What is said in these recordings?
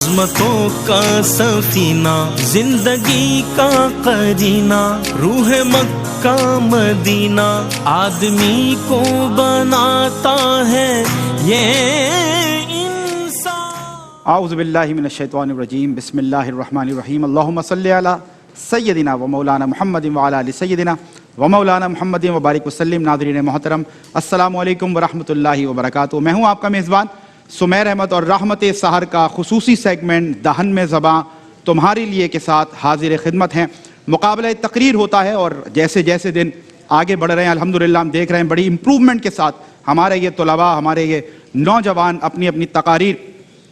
عظمتوں کا سفینہ، زندگی کا قرینہ، روح مکہ مدینہ آدمی کو بناتا ہے یہ انسان۔ اعوذ باللہ من الشیطان الرجیم، بسم اللہ الرحمن الرحیم، اللہم صلی علی سیدنا و مولانا محمد وعلی آل سیدنا و مولانا محمد وبارک وسلم۔ ناظرین محترم، السلام علیکم ورحمۃ اللہ وبرکاتہ۔ میں ہوں آپ کا میزبان سمیر احمد اور رحمت سحر کا خصوصی سیگمنٹ دہن میں زباں تمہارے لیے کے ساتھ حاضر خدمت ہیں۔ مقابلہ تقریر ہوتا ہے اور جیسے جیسے دن آگے بڑھ رہے ہیں الحمدللہ ہم دیکھ رہے ہیں بڑی امپروومنٹ کے ساتھ ہمارے یہ طلباء، ہمارے یہ نوجوان اپنی اپنی تقاریر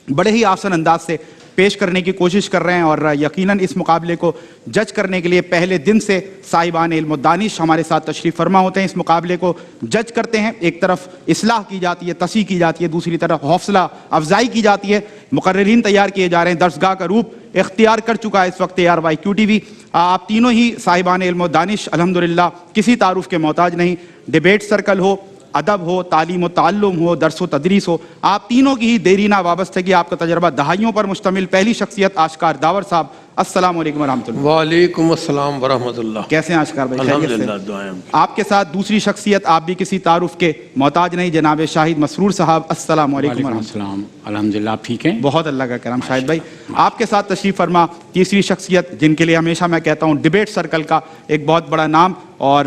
بڑے ہی آسان انداز سے پیش کرنے کی کوشش کر رہے ہیں، اور یقیناً اس مقابلے کو جج کرنے کے لیے پہلے دن سے صاحبان علم و دانش ہمارے ساتھ تشریف فرما ہوتے ہیں۔ اس مقابلے کو جج کرتے ہیں، ایک طرف اصلاح کی جاتی ہے، تصحیح کی جاتی ہے، دوسری طرف حوصلہ افزائی کی جاتی ہے، مقررین تیار کیے جا رہے ہیں، درسگاہ کا روپ اختیار کر چکا ہے اس وقت ARYQTV۔ آپ تینوں ہی صاحبان علم و دانش الحمدللہ کسی تعارف کے محتاج نہیں، ڈیبیٹ سرکل ہو، ادب ہو، تعلیم و تعلم ہو، درس و تدریس ہو، آپ تینوں کی ہی دیرینہ وابستگی، آپ کا تجربہ دہائیوں پر مشتمل۔ پہلی شخصیت آشکار داور صاحب، السلام علیکم ورحمۃ اللہ۔ وعلیکم السلام ورحمۃ اللہ۔ کیسے ہیں آشکار بھائی؟ خیریت سے؟ الحمدللہ، دعائیں۔ آپ کے ساتھ دوسری شخصیت، آپ بھی کسی تعارف کے محتاج نہیں، جناب شاہد مسرور صاحب، السلام علیکم ورحمۃ اللہ۔ السلام، الحمدللہ آپ ٹھیک ہیں؟ بہت اللہ کا کرم شاہد بھائی۔ آپ کے ساتھ تشریف فرما تیسری شخصیت، جن کے لیے ہمیشہ میں کہتا ہوں ڈیبیٹ سرکل کا ایک بہت بڑا نام، اور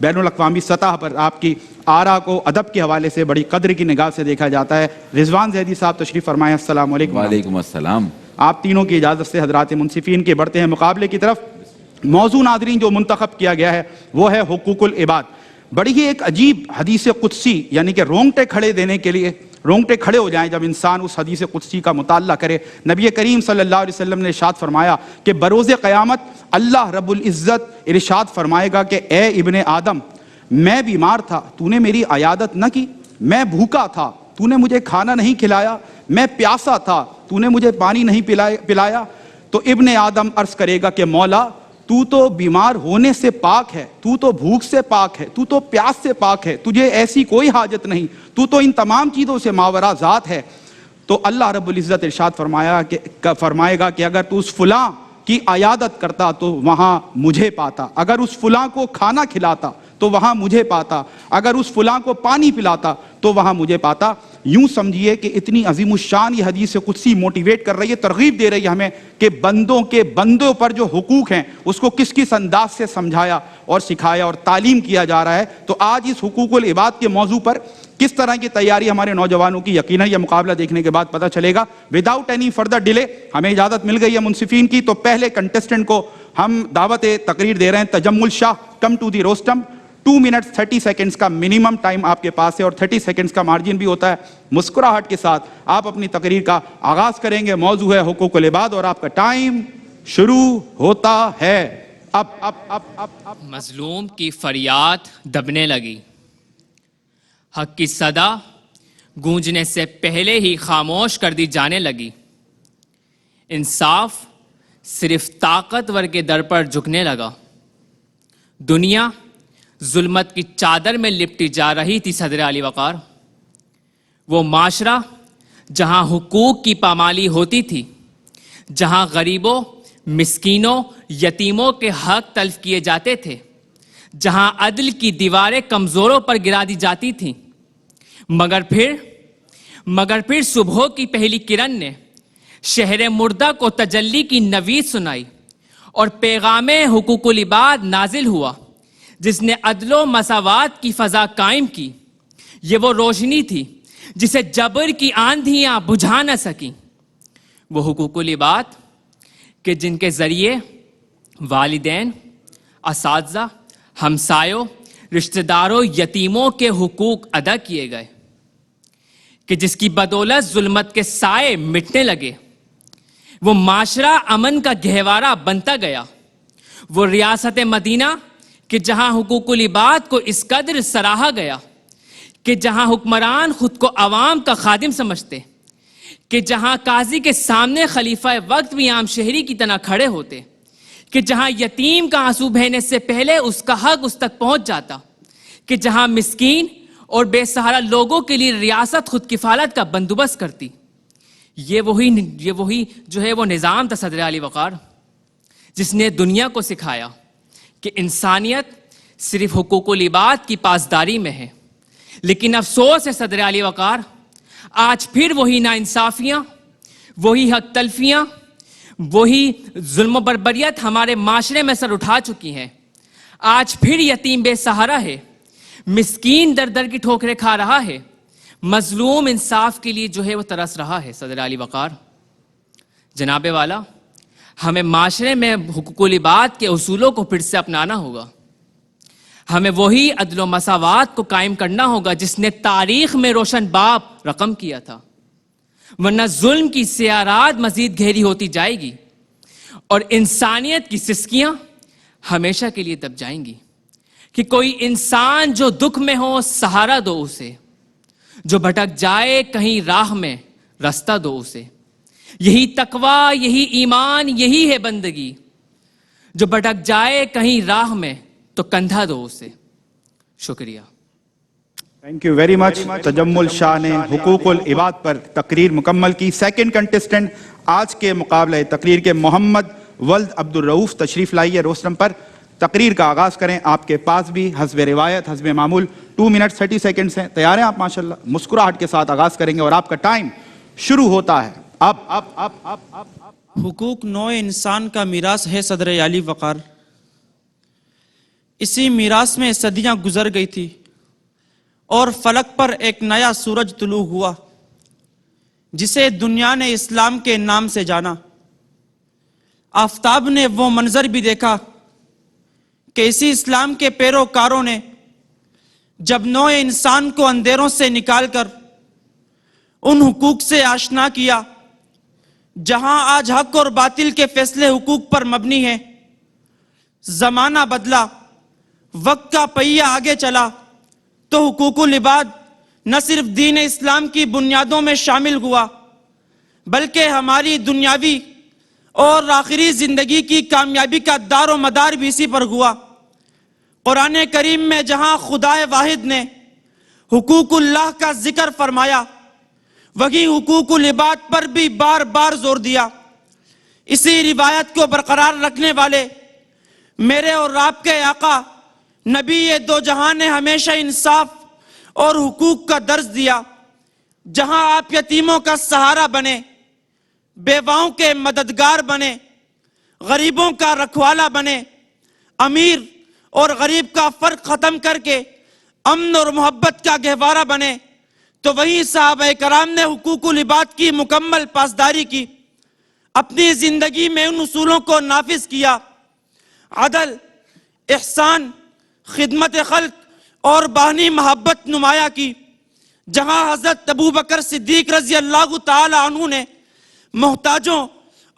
بین الاقوامی سطح پر آپ کی آرا کو ادب کے حوالے سے بڑی قدر کی نگاہ سے دیکھا جاتا ہے، رضوان زیدی صاحب تشریف فرمائیں، السلام علیکم۔ وعلیکم السلام۔ آپ تینوں کی اجازت سے حضرات منصفین کے بڑھتے ہیں مقابلے کی طرف۔ موضوع ناظرین جو منتخب کیا گیا ہے وہ ہے حقوق العباد۔ بڑی ہی ایک عجیب حدیث قدسی، یعنی کہ رونگٹے کھڑے دینے کے لیے، رونگٹے کھڑے ہو جائیں جب انسان اس حدیث قدسی کا مطالعہ کرے۔ نبی کریم صلی اللہ علیہ وسلم نے ارشاد فرمایا کہ بروز قیامت اللہ رب العزت ارشاد فرمائے گا کہ اے ابن آدم، میں بیمار تھا، تو نے میری عیادت نہ کی، میں بھوکا تھا، تو نے مجھے کھانا نہیں کھلایا، میں پیاسا تھا، تو نے مجھے پانی نہیں پلایا۔ تو ابن آدم عرض کرے گا کہ مولا، تو تو بیمار ہونے سے پاک ہے، تو تو بھوک سے پاک ہے، تو تو پیاس سے پاک ہے، تجھے ایسی کوئی حاجت نہیں، تو تو ان تمام چیزوں سے ماورا ذات ہے۔ تو اللہ رب العزت ارشاد فرمائے گا کہ اگر تو اس فلاں کی عیادت کرتا تو وہاں مجھے پاتا، اگر اس فلاں کو کھانا کھلاتا تو وہاں مجھے پاتا، اگر اس فلاں کو پانی پلاتا تو وہاں مجھے پاتا۔ یوں سمجھیے کہ اتنی عظیم الشان یہ حدیث قدسی موٹیویٹ کر رہی ہے، ترغیب دے رہی ہے ہمیں کہ بندوں پر جو حقوق ہیں اس کو کس کس انداز سے سمجھایا اور سکھایا اور تعلیم کیا جا رہا ہے۔ تو آج اس حقوق العباد کے موضوع پر کس طرح کی تیاری ہمارے نوجوانوں کی، یقیناً یہ مقابلہ دیکھنے کے بعد پتہ چلے گا۔ وداؤٹ اینی فردر ڈیلے ہمیں اجازت مل گئی ہے منصفین کی، تو پہلے کنٹیسٹنٹ کو ہم دعوت تقریر دے رہے ہیں۔ Tajammul Shah, come to the rostrum. 2 minutes 30 seconds کا منیمم ٹائم آپ کے پاس ہے، اور 30 سیکنڈز کا مارجن بھی ہوتا ہے۔ مسکراہٹ کے ساتھ آپ اپنی تقریر کا آغاز کریں گے۔ موضوع ہے حقوق العباد اور آپ کا ٹائم شروع ہوتا ہے اب۔ مظلوم کی فریاد دبنے لگی، حق کی صدا گونجنے سے پہلے ہی خاموش کر دی جانے لگی، انصاف صرف طاقتور کے در پر جھکنے لگا، دنیا ظلمت کی چادر میں لپٹی جا رہی تھی۔ صدر علی وقار، وہ معاشرہ جہاں حقوق کی پامالی ہوتی تھی، جہاں غریبوں، مسکینوں، یتیموں کے حق تلف کیے جاتے تھے، جہاں عدل کی دیواریں کمزوروں پر گرا دی جاتی تھیں، مگر پھر صبح کی پہلی کرن نے شہر مردہ کو تجلی کی نوید سنائی، اور پیغام حقوق العباد نازل ہوا جس نے عدل و مساوات کی فضا قائم کی۔ یہ وہ روشنی تھی جسے جبر کی آندھیاں بجھا نہ سکیں، وہ حقوق العباد کہ جن کے ذریعے والدین، اساتذہ، ہمسایوں، رشتہ داروں، یتیموں کے حقوق ادا کیے گئے، کہ جس کی بدولت ظلمت کے سائے مٹنے لگے، وہ معاشرہ امن کا گہوارہ بنتا گیا، وہ ریاست مدینہ کہ جہاں حقوق العباد کو اس قدر سراہا گیا، کہ جہاں حکمران خود کو عوام کا خادم سمجھتے، کہ جہاں قاضی کے سامنے خلیفہ وقت بھی عام شہری کی طرح کھڑے ہوتے، کہ جہاں یتیم کا آنسو بہنے سے پہلے اس کا حق اس تک پہنچ جاتا، کہ جہاں مسکین اور بے سہارا لوگوں کے لیے ریاست خود کفالت کا بندوبست کرتی، یہ وہی جو ہے وہ نظام تھا صدر علی وقار، جس نے دنیا کو سکھایا کہ انسانیت صرف حقوق العباد کی پاسداری میں ہے۔ لیکن افسوس ہے صدر علی وقار، آج پھر وہی ناانصافیاں، وہی حق تلفیاں، وہی ظلم و بربریت ہمارے معاشرے میں سر اٹھا چکی ہیں۔ آج پھر یتیم بے سہارا ہے، مسکین در در کی ٹھوکریں کھا رہا ہے، مظلوم انصاف کے لیے جو ہے وہ ترس رہا ہے۔ صدر علی وقار، جناب والا، ہمیں معاشرے میں حقوق العباد کے اصولوں کو پھر سے اپنانا ہوگا۔ ہمیں وہی عدل و مساوات کو قائم کرنا ہوگا جس نے تاریخ میں روشن باب رقم کیا تھا، ورنہ ظلم کی سیارات مزید گہری ہوتی جائے گی اور انسانیت کی سسکیاں ہمیشہ کے لیے دب جائیں گی۔ کہ کوئی انسان جو دکھ میں ہو سہارا دو اسے، جو بھٹک جائے کہیں راہ میں رستہ دو اسے۔ یہی تقویٰ، یہی ایمان، یہی ہے بندگی۔ جو بھٹک جائے کہیں راہ میں تو کندھا دو اسے۔ شکریہ۔ Thank you very much. Tajammul Shah نے حقوق العباد پر تقریر مکمل کی۔ سیکنڈ کنٹسٹنٹ آج کے مقابلہ تقریر کے محمد ولد عبد الرؤف تشریف لائیے روسٹم پر۔ تقریر کا آغاز کریں۔ آپ کے پاس بھی حسب روایت، حسب معمول 2 منٹ 30 سیکنڈز ہیں۔ تیار ہیں آپ؟ ماشاءاللہ مسکراہٹ کے ساتھ آغاز کریں گے اور آپ کا ٹائم شروع ہوتا ہے اب۔ حقوق نوع انسان کا میراث ہے صدر علی وقار۔ اسی میراث میں صدیاں گزر گئی تھی اور فلک پر ایک نیا سورج طلوع ہوا جسے دنیا نے اسلام کے نام سے جانا۔ آفتاب نے وہ منظر بھی دیکھا کہ اسی اسلام کے پیروکاروں نے جب نوع انسان کو اندھیروں سے نکال کر ان حقوق سے آشنا کیا جہاں آج حق اور باطل کے فیصلے حقوق پر مبنی ہیں۔ زمانہ بدلا، وقت کا پہیہ آگے چلا تو حقوق العباد نہ صرف دین اسلام کی بنیادوں میں شامل ہوا بلکہ ہماری دنیاوی اور آخری زندگی کی کامیابی کا دار و مدار بھی اسی پر ہوا۔ قرآن کریم میں جہاں خدائے واحد نے حقوق اللہ کا ذکر فرمایا، وہی حقوق العباد پر بھی بار بار زور دیا۔ اسی روایت کو برقرار رکھنے والے میرے اور آپ کے آقا نبی دو جہان نے ہمیشہ انصاف اور حقوق کا درس دیا۔ جہاں آپ یتیموں کا سہارا بنے، بیواؤں کے مددگار بنے، غریبوں کا رکھوالا بنے، امیر اور غریب کا فرق ختم کر کے امن اور محبت کا گہوارہ بنے، تو وہی صحابہ کرام نے حقوق العباد کی مکمل پاسداری کی، اپنی زندگی میں ان اصولوں کو نافذ کیا۔ عدل، احسان، خدمت خلق اور باہمی محبت نمایاں کی۔ جہاں حضرت ابوبکر صدیق رضی اللہ تعالی عنہ نے محتاجوں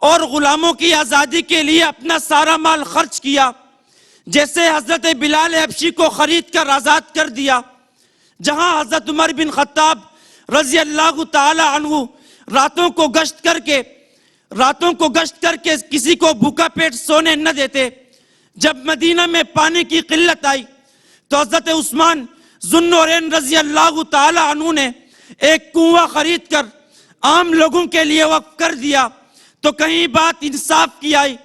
اور غلاموں کی آزادی کے لیے اپنا سارا مال خرچ کیا، جیسے حضرت بلال حبشی کو خرید کر آزاد کر دیا۔ جہاں حضرت عمر بن خطاب رضی اللہ تعالی عنہ راتوں کو گشت کر کے کسی کو بھوکا پیٹ سونے نہ دیتے۔ جب مدینہ میں پانی کی قلت آئی تو حضرت عثمان ذو النورین رضی اللہ تعالی عنہ نے ایک کنواں خرید کر عام لوگوں کے لیے وقف کر دیا۔ تو کہیں بات انصاف کی آئی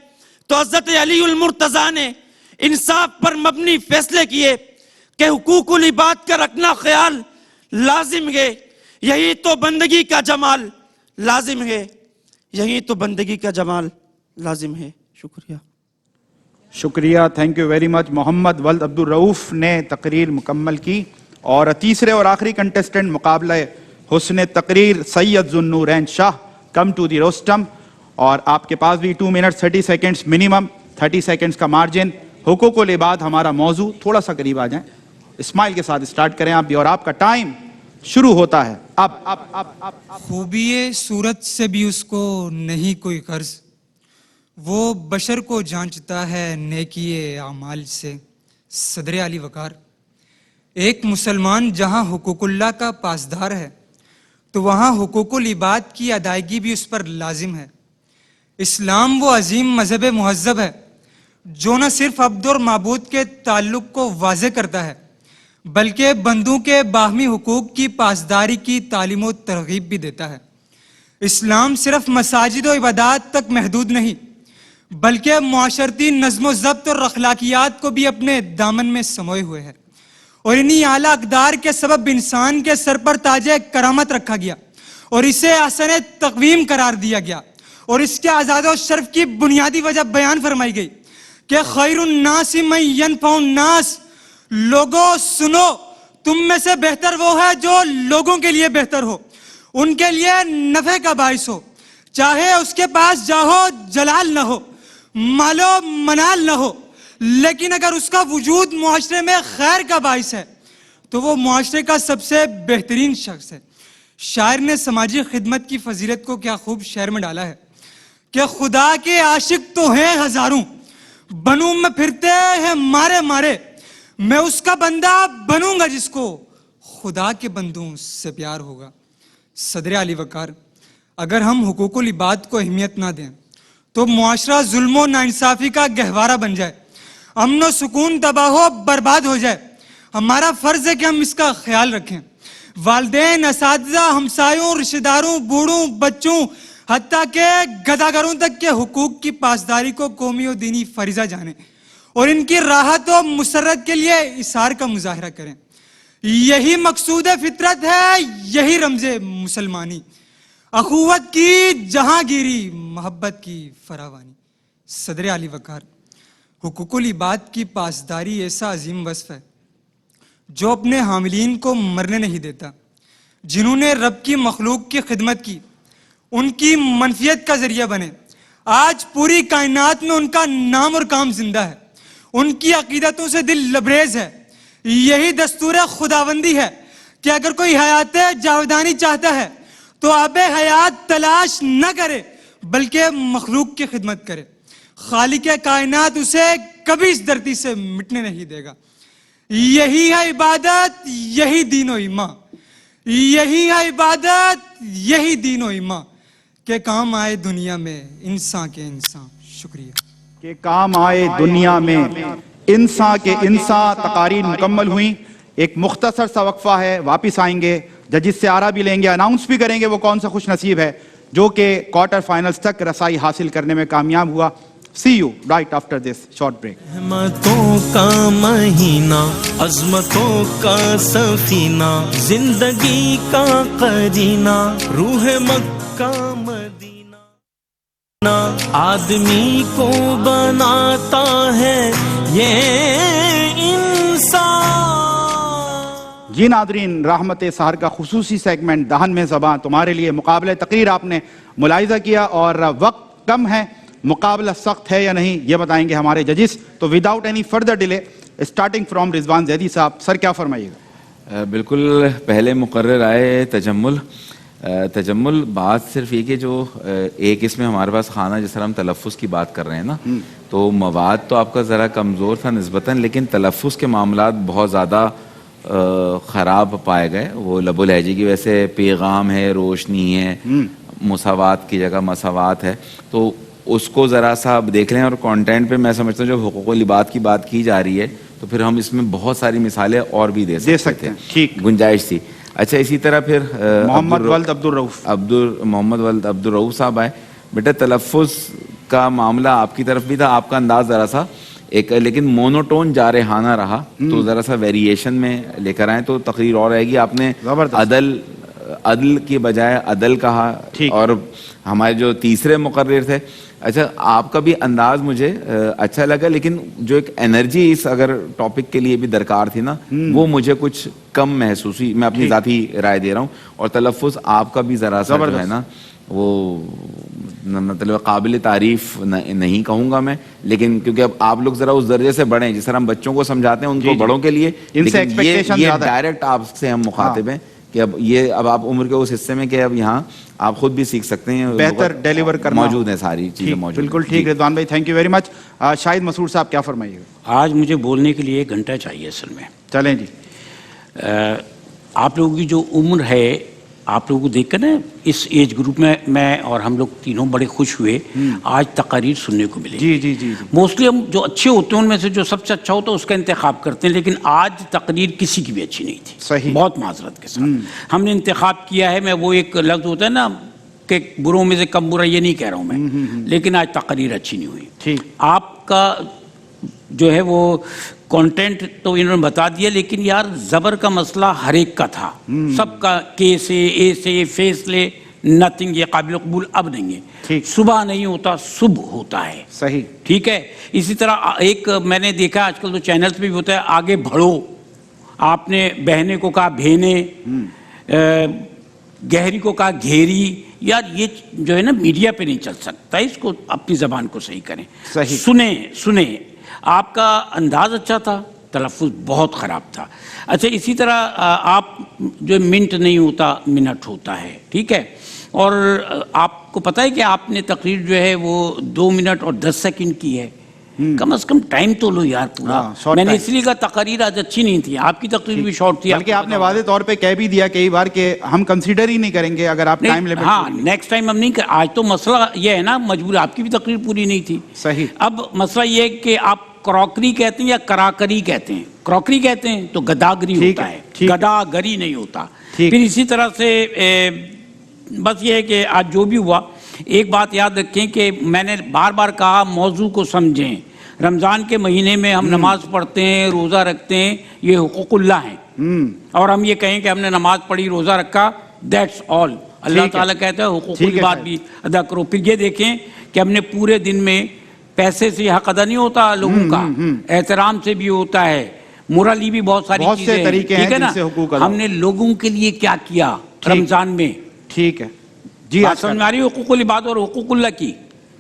تو حضرت علی المرتضیٰ نے انصاف پر مبنی فیصلے کیے کہ حقوق العباد کا رکھنا خیال لازم ہے۔ یہی تو بندگی کا جمال لازم ہے، یہی تو بندگی کا جمال لازم ہے۔ شکریہ۔ شکریہ، تھینک یو ویری مچ۔ محمد ولد عبد الرؤف نے تقریر مکمل کی اور تیسرے اور آخری کنٹسٹنٹ مقابلہ حسن تقریر سید ذو النورین شاہ کم ٹو دی روسٹم، اور آپ کے پاس بھی 2 منٹ 30 سیکنڈز منیمم، 30 سیکنڈز کا مارجن۔ حقوق العباد ہمارا موضوع، تھوڑا سا قریب آ جائیں، اسمائل کے ساتھ اسٹارٹ کریں آپ بھی، اور آپ کا ٹائم شروع ہوتا ہے اب۔ خوبی صورت سے بھی اس کو نہیں کوئی غرض، وہ بشر کو جانچتا ہے نیکی اعمال سے۔ صدر علی وقار، ایک مسلمان جہاں حقوق اللہ کا پاسدار ہے تو وہاں حقوق العباد کی ادائیگی بھی اس پر لازم ہے۔ اسلام وہ عظیم مذہب مہذب ہے جو نہ صرف عبد اور معبود کے تعلق کو واضح کرتا ہے بلکہ بندوں کے باہمی حقوق کی پاسداری کی تعلیم و ترغیب بھی دیتا ہے۔ اسلام صرف مساجد و عبادات تک محدود نہیں بلکہ معاشرتی نظم و ضبط اور اخلاقیات کو بھی اپنے دامن میں سموئے ہوئے ہے، اور انہی اعلیٰ اقدار کے سبب انسان کے سر پر تاج کرامت رکھا گیا اور اسے احسن تقویم قرار دیا گیا، اور اس کے آزاد و شرف کی بنیادی وجہ بیان فرمائی گئی کہ خیر الناس من ینفع الناس، لوگوں سنو، تم میں سے بہتر وہ ہے جو لوگوں کے لیے بہتر ہو، ان کے لیے نفع کا باعث ہو، چاہے اس کے پاس جاہو جلال نہ ہو، مالو منال نہ ہو، لیکن اگر اس کا وجود معاشرے میں خیر کا باعث ہے تو وہ معاشرے کا سب سے بہترین شخص ہے۔ شاعر نے سماجی خدمت کی فضیلت کو کیا خوب شعر میں ڈالا ہے کہ خدا کے عاشق تو ہیں ہزاروں، بنوں میں پھرتے ہیں مارے مارے، میں اس کا بندہ بنوں گا جس کو خدا کے بندوں سے پیار ہوگا۔ صدر علی وقار، اگر ہم حقوق العباد کو اہمیت نہ دیں تو معاشرہ ظلم و ناانصافی کا گہوارہ بن جائے، امن و سکون تباہ و برباد ہو جائے۔ ہمارا فرض ہے کہ ہم اس کا خیال رکھیں، والدین، اساتذہ، ہمسایوں، رشتہ داروں، بوڑھوں، بچوں، حتیٰ کہ گداگروں تک کے حقوق کی پاسداری کو قومی و دینی فریضہ جانیں اور ان کی راحت و مسرت کے لیے اثار کا مظاہرہ کریں۔ یہی مقصود فطرت ہے، یہی رمز مسلمانی، اخوت کی جہانگیری، محبت کی فراوانی۔ صدر علی وقار، حقوق العباد کی پاسداری ایسا عظیم وصف ہے جو اپنے حاملین کو مرنے نہیں دیتا، جنہوں نے رب کی مخلوق کی خدمت کی، ان کی منفیت کا ذریعہ بنے۔ آج پوری کائنات میں ان کا نام اور کام زندہ ہے، ان کی عقیدتوں سے دل لبریز ہے۔ یہی دستور خداوندی ہے کہ اگر کوئی حیات جاودانی چاہتا ہے تو آب حیات تلاش نہ کرے بلکہ مخلوق کی خدمت کرے۔ خالق کائنات اسے کبھی اس دھرتی سے مٹنے نہیں دے گا۔ یہی ہے عبادت، یہی دین و ایمان، یہی ہے عبادت، یہی دین و ایمان، کہ کام آئے دنیا میں انسان کے انسان۔ شکریہ۔ کہ کام آئے دنیا میں انسان کے انسان۔ تقاریر مکمل ہوئیں، ایک مختصر سا وقفہ ہے، واپس آئیں گے، ججز سے آرا بھی لیں گے، اناؤنس بھی کریں گے وہ کون سا خوش نصیب ہے جو کہ کوارٹر فائنلز تک رسائی حاصل کرنے میں کامیاب ہوا۔ See you right after this short break. رحمتوں کا مہینہ، عظمتوں کا سفینہ، زندگی کا قرینہ، روح مکہ مدینہ، آدمی کو بناتا ہے یہ انسان۔ جی ناظرین، رحمت سحر کا خصوصی سیگمنٹ دہن میں زباں تمہارے لیے مقابلہ تقریر آپ نے ملاحظہ کیا، اور وقت کم ہے، مقابلہ سخت ہے یا نہیں یہ بتائیں گے ہمارے ججز۔ تو without any further delay, starting from Rizwan Zaidi sahab, sir کیا فرمائیے گا؟ بالکل پہلے مقرر آئے تجمل، بات صرف یہ کہ جو ایک اس میں ہمارے پاس خانہ جس طرح ہم تلفظ کی بات کر رہے ہیں نا، تو مواد تو آپ کا ذرا کمزور تھا نسبتاً، لیکن تلفظ کے معاملات بہت زیادہ خراب پائے گئے۔ وہ لب و لہجے کی وجہ سے پیغام ہے، روشنی ہے، مساوات کی جگہ مساوات ہے، تو اس کو ذرا سا دیکھ لیں۔ اور کانٹینٹ پہ میں سمجھتا ہوں جو حقوق العباد کی بات کی جا رہی ہے تو پھر ہم اس میں بہت ساری مثالیں اور بھی دے سکتے ہیں، ٹھیک، گنجائش تھی۔ اچھا، اسی طرح پھر محمد ولد عبدالرؤوف صاحب آئے۔ بیٹا تلفظ کا معاملہ آپ کی طرف بھی تھا، آپ کا انداز ذرا سا ایک لیکن مونوٹون جارحانہ رہا، تو ذرا سا ویریشن میں لے کر آئیں تو تقریر اور رہے گی۔ آپ نے عدل کی بجائے عدل کہا، اور ہمارے جو تیسرے مقرر تھے، اچھا آپ کا بھی انداز مجھے اچھا لگا، لیکن جو ایک انرجی اس اگر ٹاپک کے لیے بھی درکار تھی نا، وہ مجھے کچھ کم محسوس ہوئی۔ میں اپنی ذاتی رائے دے رہا ہوں، اور تلفظ آپ کا بھی ذرا سا جو ہے نا وہ مطلب قابل تعریف نہیں کہوں گا میں، لیکن کیونکہ اب آپ لوگ ذرا اس درجے سے بڑھیں جس طرح ہم بچوں کو سمجھاتے ہیں ان کو بڑوں کے لیے، یہ ڈائریکٹ آپ سے ہم مخاطب ہیں کہ اب آپ عمر کے اس حصے میں کہ اب یہاں آپ خود بھی سیکھ سکتے ہیں، بہتر ڈیلیور کرنا موجود ہیں، ساری چیزیں موجود۔ بالکل ٹھیک رضوان بھائی، تھینک یو ویری مچ۔ شاہد مسعود صاحب کیا فرمائیے گا؟ آج مجھے بولنے کے لیے 1 گھنٹہ چاہیے اصل میں۔ چلیں جی۔ آپ لوگوں کی جو عمر ہے، آپ لوگوں کو دیکھ کر نا اس ایج گروپ میں اور ہم لوگ تینوں بڑے خوش ہوئے آج تقاریر سننے کو ملے۔ جی جی جی۔ موسٹلی ہم جو اچھے ہوتے ہیں ان میں سے جو سب سے اچھا ہوتا ہے اس کا انتخاب کرتے ہیں، لیکن آج تقریر کسی کی بھی اچھی نہیں تھی، صحیح، بہت معذرت کے ساتھ ہم نے انتخاب کیا ہے۔ میں وہ ایک لفظ ہوتا ہے نا کے بروں میں سے کم برا یہ نہیں کہہ رہا ہوں میں، لیکن آج تقریر اچھی نہیں ہوئی. ٹھیک. آپ کا جو ہے وہ کانٹینٹ تو انہوں نے بتا دیا، لیکن یار زبر کا مسئلہ ہر ایک کا تھا، سب کا کیسے ایسے فیصلے نتھنگ، یہ قابل قبول اب نہیں ہے. ٹھیک. صبح نہیں ہوتا صبح ہوتا ہے. صحیح. ٹھیک ہے. اسی طرح ایک میں نے دیکھا آج کل تو چینلز پہ بھی ہوتا ہے، آگے بڑھو، آپ نے بہنے کو کہا بہنے، گہری کو کہا گھیری. یار یہ جو ہے نا میڈیا پہ نہیں چل سکتا، اس کو اپنی زبان کو صحیح کریں. صحیح. سنیں آپ کا انداز اچھا تھا، تلفظ بہت خراب تھا. اچھا اسی طرح آپ جو منٹ نہیں ہوتا منٹ ہوتا ہے. ٹھیک ہے. اور آپ کو پتہ ہے کہ آپ نے تقریر جو ہے وہ 2 منٹ اور 10 سیکنڈ کی ہے. کم از کم ٹائم تو لو یار پورا. میں نے اس لیے کہا تقریر آج اچھی نہیں تھی، آپ کی تقریر بھی شارٹ تھی. بلکہ آپ نے واضح طور پہ کہہ بھی دیا کئی بار کہ ہم کنسیڈر ہی نہیں کریں گے اگر آپ ٹائم لمٹ. ہاں نیکسٹ ٹائم ہم نہیں کر. آج تو مسئلہ یہ ہے نا مجبور، آپ کی بھی تقریر پوری نہیں تھی. صحیح. اب مسئلہ یہ ہے کہ آپ کراکری کہتے ہیں یا کراکری کہتے ہیں. کراکری کہتے ہیں تو گداگری ہوتا ہے، گداگری نہیں ہوتا. پھر اسی طرح سے بس یہ ہے کہ آج جو بھی ہوا، ایک بات یاد رکھیں کہ میں نے بار بار کہا موضوع کو سمجھیں. رمضان کے مہینے میں ہم نماز پڑھتے ہیں، روزہ رکھتے ہیں، یہ حقوق اللہ ہیں. اور ہم یہ کہیں کہ ہم نے نماز پڑھی، روزہ رکھا، دیٹس آل. اللہ تعالیٰ کہتا ہے حقوق العباد بھی ادا کرو. پھر یہ دیکھیں کہ ہم نے پورے دن میں پیسے سے حق ادا نہیں ہوتا لوگوں کا، احترام سے بھی ہوتا ہے، مورالی بھی بہت ساری چیزیں ہیں. ٹھیک ہے نا. ہم نے لوگوں کے لیے کیا کیا رمضان میں. ٹھیک ہے جی. بات سمجھ میں آ رہی ہے؟ حقوق العباد اور حقوق اللہ کی.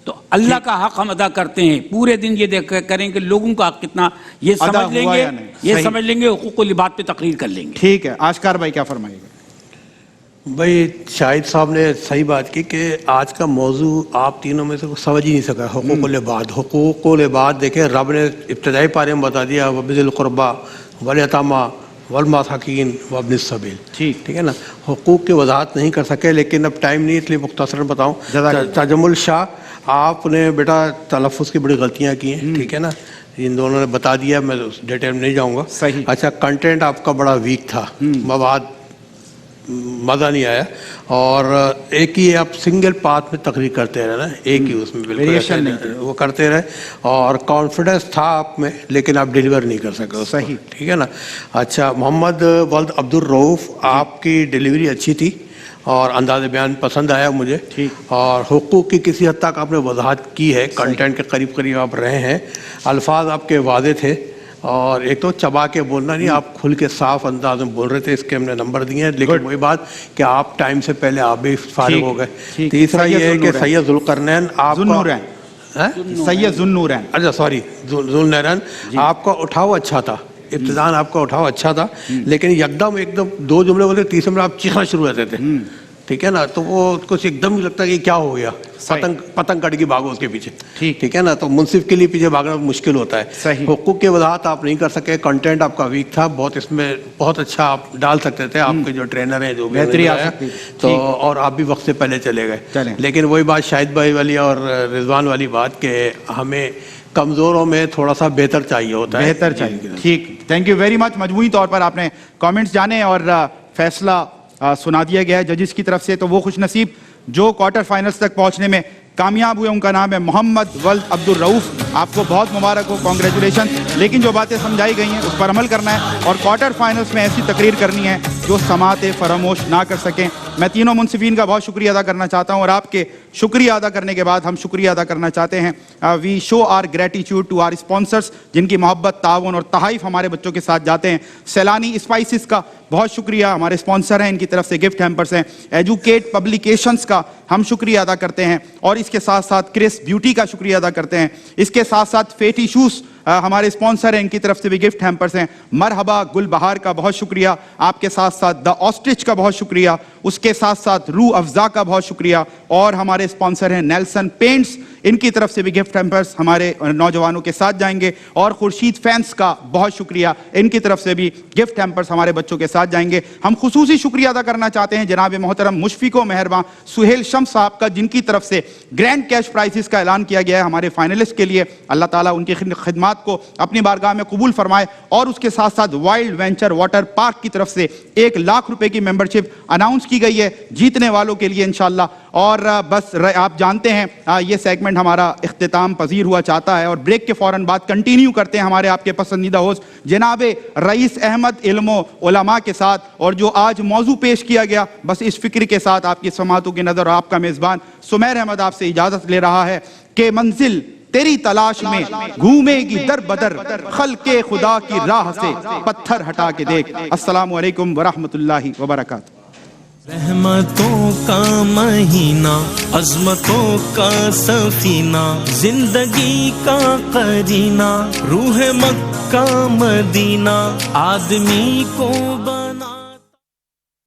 تو اللہ کا حق ہم ادا کرتے ہیں پورے دن. یہ کریں کہ لوگوں کا حق کتنا یہ سمجھ لیں گے، یہ سمجھ لیں گے، حقوق العباد پہ تقریر کر لیں گے. ٹھیک ہے. آشکار بھائی کیا فرمائیے گا؟ بھائی شاہد صاحب نے صحیح بات کی کہ آج کا موضوع آپ تینوں میں سے سمجھ ہی نہیں سکا. حقوق العباد، حقوق العباد دیکھیں رب نے ابتدائی پارے میں بتا دیا، وبذی القربیٰ والیتامیٰ والمساکین وابن السبیل. ٹھیک ہے نا. حقوق کی وضاحت نہیں کر سکے، لیکن اب ٹائم نہیں اس لیے مختصراً بتاؤں. تجمل شاہ آپ نے بیٹا تلفظ کی بڑی غلطیاں کی ہیں. ٹھیک ہے نا. ان دونوں نے بتا دیا، میں ڈیٹیل میں نہیں جاؤں گا. صحیح. اچھا کنٹینٹ آپ کا بڑا ویک تھا، مواد مزہ نہیں آیا. اور ایک ہی آپ سنگل پاتھ میں تقریر کرتے رہے نا، ایک ہی اس میں بالکل وہ کرتے رہے، اور کانفیڈنس تھا آپ میں لیکن آپ ڈیلیور نہیں کر سکے. صحیح. ٹھیک ہے نا. اچھا محمد ولد عبد الرؤوف آپ کی ڈیلیوری اچھی تھی اور انداز بیان پسند آیا مجھے. اور حقوق کی کسی حد تک آپ نے وضاحت کی ہے، کنٹینٹ کے قریب قریب آپ رہے ہیں، الفاظ آپ کے واضح تھے. اور ایک تو چبا کے بولنا نہیں، آپ کھل کے صاف انداز میں بول رہے تھے، اس کے ہم نے نمبر دیے ہیں. لیکن وہی بات کہ آپ ٹائم سے پہلے آپ بھی فارغ ہو گئے. تیسرا یہ ہے کہ سید ذوالقرنین آپ سید ذوالنورین، اچھا سوری ذوالنورین، آپ کا اٹھاؤ اچھا تھا، ابتدان آپ کا اٹھاؤ اچھا تھا، لیکن ایک دم 2 جملے بولے، تیسرے میں آپ چیخنا شروع ہوتے تھے. ٹھیک ہے نا. تو وہ کچھ ایک دم لگتا ہے کہ کیا ہو گیا، پتنگ کٹ گئی بھاگو اس کے پیچھے. ٹھیک ہے نا. تو منصف کے لیے پیچھے بھاگنا مشکل ہوتا ہے. حقوق کی وضاحت آپ نہیں کر سکے، کنٹینٹ آپ کا ویک تھا بہت، اس میں بہت اچھا آپ ڈال سکتے تھے. آپ کے جو ٹرینر ہیں جو بھی تو، اور آپ بھی وقت سے پہلے چلے گئے. لیکن وہی بات شاہد بھائی والی اور رضوان والی بات کہ ہمیں کمزوروں میں تھوڑا سا بہتر چاہیے ہوتا ہے. بہتر چاہیے. ٹھیک. تھینک یو ویری مچ. مجموعی طور پر آپ نے کامنٹس جانے اور فیصلہ سنا دیا گیا ہے ججز کی طرف سے. تو وہ خوش نصیب جو کوارٹر فائنلز تک پہنچنے میں کامیاب ہوئے ان کا نام ہے محمد ولد عبد الرؤوف. آپ کو بہت مبارک ہو، کانگریچولیشن. لیکن جو باتیں سمجھائی گئی ہیں اس پر عمل کرنا ہے اور کوارٹر فائنلز میں ایسی تقریر کرنی ہے جو سماعت فراموش نہ کر سکیں. میں تینوں منصفین کا بہت شکریہ ادا کرنا چاہتا ہوں، اور آپ کے شکریہ ادا کرنے کے بعد ہم شکریہ ادا کرنا چاہتے ہیں. We show our gratitude to our sponsors جن کی محبت، تعاون اور تحائف ہمارے بچوں کے ساتھ جاتے ہیں. سیلانی اسپائسز کا بہت شکریہ، ہمارے اسپانسر ہیں، ان کی طرف سے گفٹ ہیمپرز ہیں. ایجوکیٹ پبلیکیشنز کا ہم شکریہ ادا کرتے ہیں، اور اس کے ساتھ ساتھ کرس بیوٹی کا شکریہ ادا کرتے ہیں. اس کے ساتھ ساتھ فیٹی شوز ہمارے اسپانسر ہیں، ان کی طرف سے بھی گفٹ ہیمپرز ہیں. مرحبا گل بہار کا بہت شکریہ آپ کے ساتھ ساتھ دا آسٹرچ کا بہت شکریہ، اس کے ساتھ ساتھ روح افزا کا بہت شکریہ، اور ہمارے اسپانسر ہیں نیلسن پینٹس، ان کی طرف سے بھی گفٹ ہیمپرز ہمارے نوجوانوں کے ساتھ جائیں گے. اور خورشید فینس کا بہت شکریہ، ان کی طرف سے بھی گفٹ ہیمپرز ہمارے بچوں کے ساتھ جائیں گے. ہم خصوصی شکریہ ادا کرنا چاہتے ہیں جناب محترم مشفق و مہرباں سہیل شمس صاحب کا، جن کی طرف سے گرینڈ کیش پرائزز کا اعلان کیا گیا ہے ہمارے فائنلسٹ کے لیے. اللہ تعالیٰ ان کی خدمات کو اپنی بارگاہ میں قبول فرمائے. اور اس کے ساتھ ساتھ وائلڈ وینچر واٹر پارک کی طرف سے 1 لاکھ روپے کی ممبرشپ اناؤنس کی گئی ہے جیتنے والوں کے لیے انشاءاللہ. اور بس آپ جانتے ہیں یہ سیگمنٹ ہمارا اختتام پذیر ہوا چاہتا ہے اور بریک کے فوراً بعد کنٹینیو کرتے ہیں ہمارے آپ کے پسندیدہ ہوسٹ جناب رئیس احمد علم و علماء کے ساتھ. اور جو آج موضوع پیش کیا گیا بس اس فکر کے ساتھ آپ کی سماعتوں کی نظر اور آپ کا میزبان سمیر احمد آپ سے اجازت لے رہا ہے کہ منزل تیری تلاش میں گھومے گی در بدر خلق خدا کی راہ سے پتھر ہٹا کے دیکھ. السلام علیکم ورحمۃ اللہ وبرکاتہ. رحمتوں کا مہینہ عظمتوں کا سفینہ زندگی کا قرینہ روح مکہ مدینہ آدمی کو